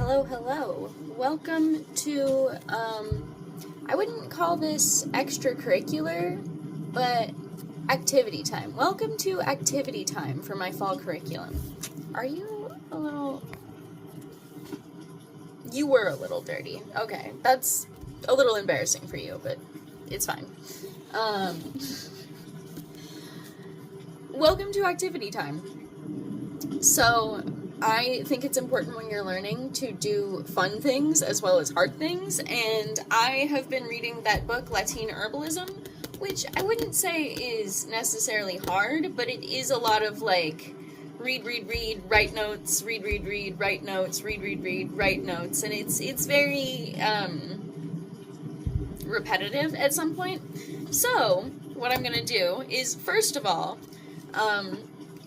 Hello, hello. Welcome to, I wouldn't call this extracurricular, but activity time. Welcome to activity time for my fall curriculum. Are you a little... You were a little dirty. Okay, that's a little embarrassing for you, but it's fine. Welcome to activity time. So, I think it's important when you're learning to do fun things as well as hard things, and I have been reading that book, Latin Herbalism, which I wouldn't say is necessarily hard, but it is a lot of like read, write notes, read, write notes, read, write notes, and it's very repetitive at some point. So what I'm gonna do is, first of all,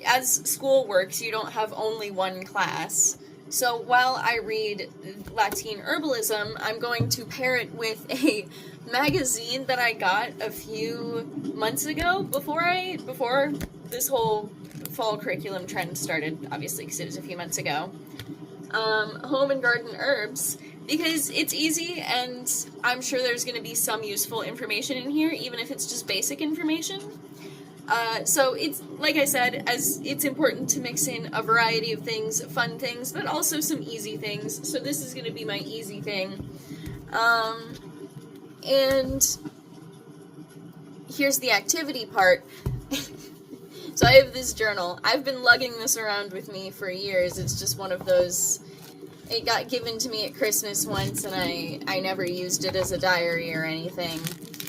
as school works, you don't have only one class. So while I read Latin Herbalism, I'm going to pair it with a magazine that I got a few months ago before this whole fall curriculum trend started, obviously, because it was a few months ago. Home and Garden Herbs, because it's easy and I'm sure there's going to be some useful information in here, even if it's just basic information. So it's, like I said, as it's important to mix in a variety of things, fun things, but also some easy things. So this is going to be my easy thing. And here's the activity part. So I have this journal. I've been lugging this around with me for years. It's just one of those... It got given to me at Christmas once, and I never used it as a diary or anything.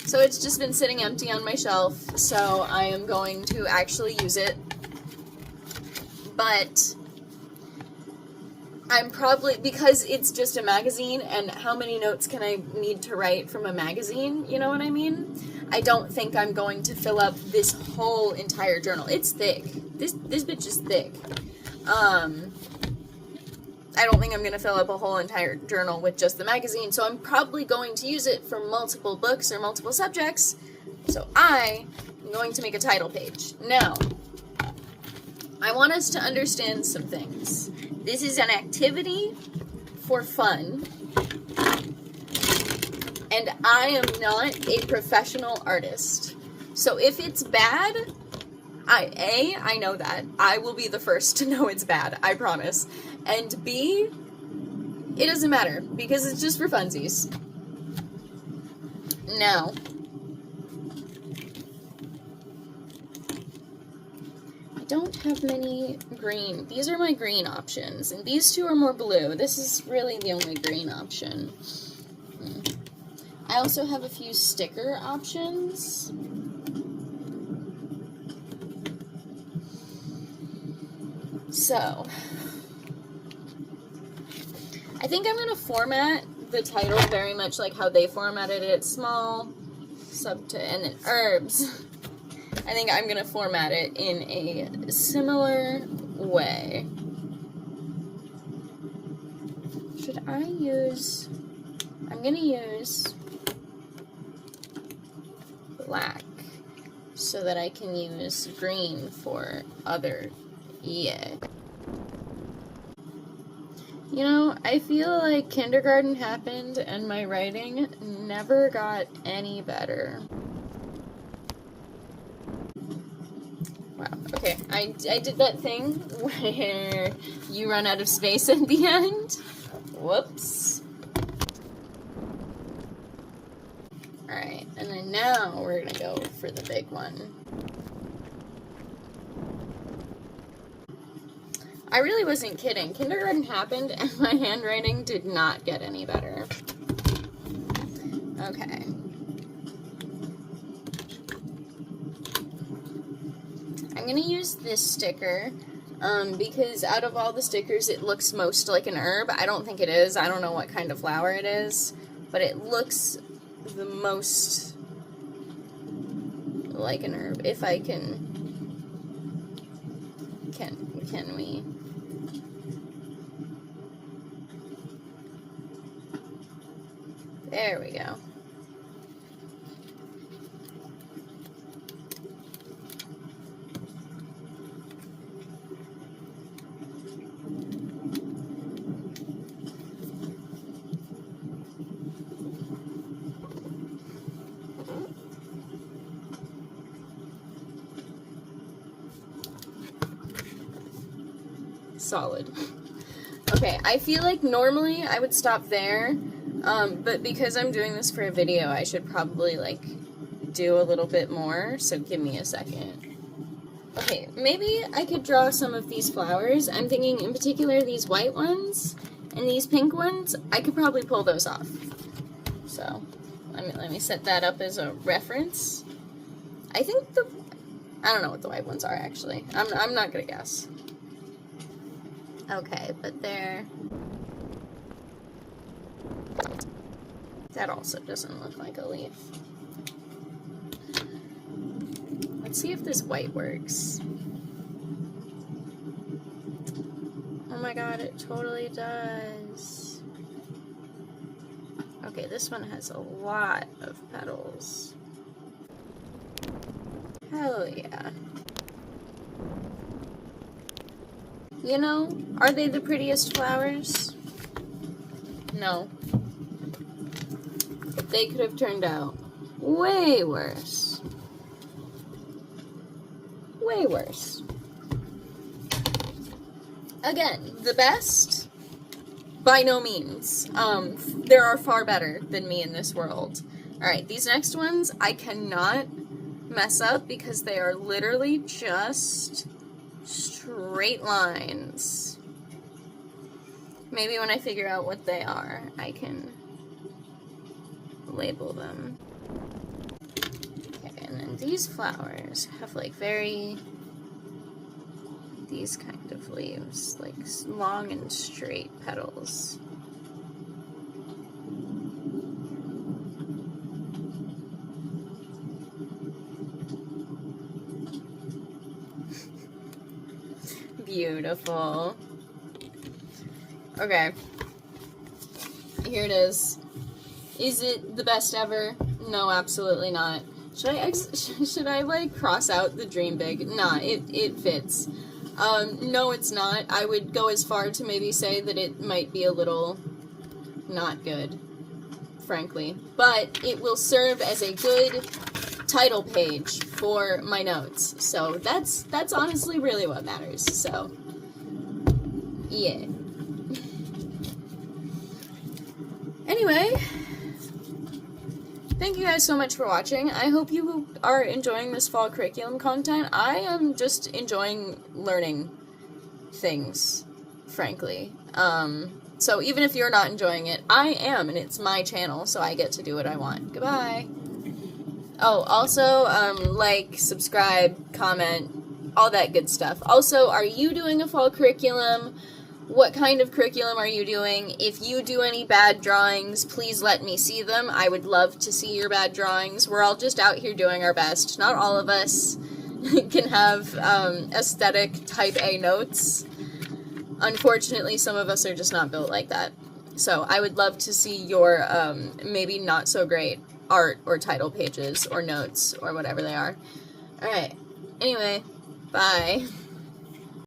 So it's just been sitting empty on my shelf, so I am going to actually use it. But I'm probably, because it's just a magazine, and how many notes can I need to write from a magazine, you know what I mean? I don't think I'm going to fill up this whole entire journal. It's thick. This bitch is thick. I don't think I'm going to fill up a whole entire journal with just the magazine, so I'm probably going to use it for multiple books or multiple subjects, so I am going to make a title page. Now, I want us to understand some things. This is an activity for fun, and I am not a professional artist. So if it's bad, I know that. I will be the first to know it's bad, I promise. And B, it doesn't matter, because it's just for funsies. Now, I don't have many green. These are my green options, and these two are more blue. This is really the only green option. I also have a few sticker options. So, I think I'm going to format the title very much like how they formatted it. Small, and then herbs. I think I'm going to format it in a similar way. Should I use... I'm going to use black so that I can use green for other... Yeah. You know, I feel like kindergarten happened and my writing never got any better. Wow, okay, I did that thing where you run out of space at the end. Whoops. Alright, and then now we're gonna go for the big one. I really wasn't kidding. Kindergarten happened and my handwriting did not get any better. Okay. I'm gonna use this sticker because out of all the stickers it looks most like an herb. I don't think it is. I don't know what kind of flower it is, but it looks the most like an herb. If I can we... There we go. solid. Okay, I feel like normally I would stop there, but because I'm doing this for a video, I should probably, like, do a little bit more, so give me a second. Okay, maybe I could draw some of these flowers. I'm thinking in particular these white ones and these pink ones, I could probably pull those off. So, let me set that up as a reference. I think I don't know what the white ones are, actually. I'm not gonna guess. Okay, but that also doesn't look like a leaf. Let's see if this white works. Oh my god, it totally does. Okay, this one has a lot of petals. Hell yeah. You know, are they the prettiest flowers? No. They could have turned out way worse. Way worse. Again, the best? By no means. There are far better than me in this world. Alright, these next ones I cannot mess up because they are literally just straight lines. Maybe when I figure out what they are, I can label them. Okay, and then these flowers have like these kind of leaves, like long and straight petals. Beautiful. Okay. Here it is. Is it the best ever? No, absolutely not. Should I like cross out the dream big? Nah, it fits. No, it's not. I would go as far to maybe say that it might be a little not good, frankly. But it will serve as a good title page for my notes. So that's honestly really what matters. So, yeah. Anyway, thank you guys so much for watching. I hope you are enjoying this fall curriculum content. I am just enjoying learning things, frankly. So even if you're not enjoying it, I am, and it's my channel, so I get to do what I want. Goodbye. Oh, also, like, subscribe, comment, all that good stuff. Also, are you doing a fall curriculum? What kind of curriculum are you doing? If you do any bad drawings, please let me see them. I would love to see your bad drawings. We're all just out here doing our best. Not all of us can have aesthetic type A notes. Unfortunately, some of us are just not built like that. So I would love to see your maybe not so great art or title pages or notes or whatever they are. Alright, anyway, bye.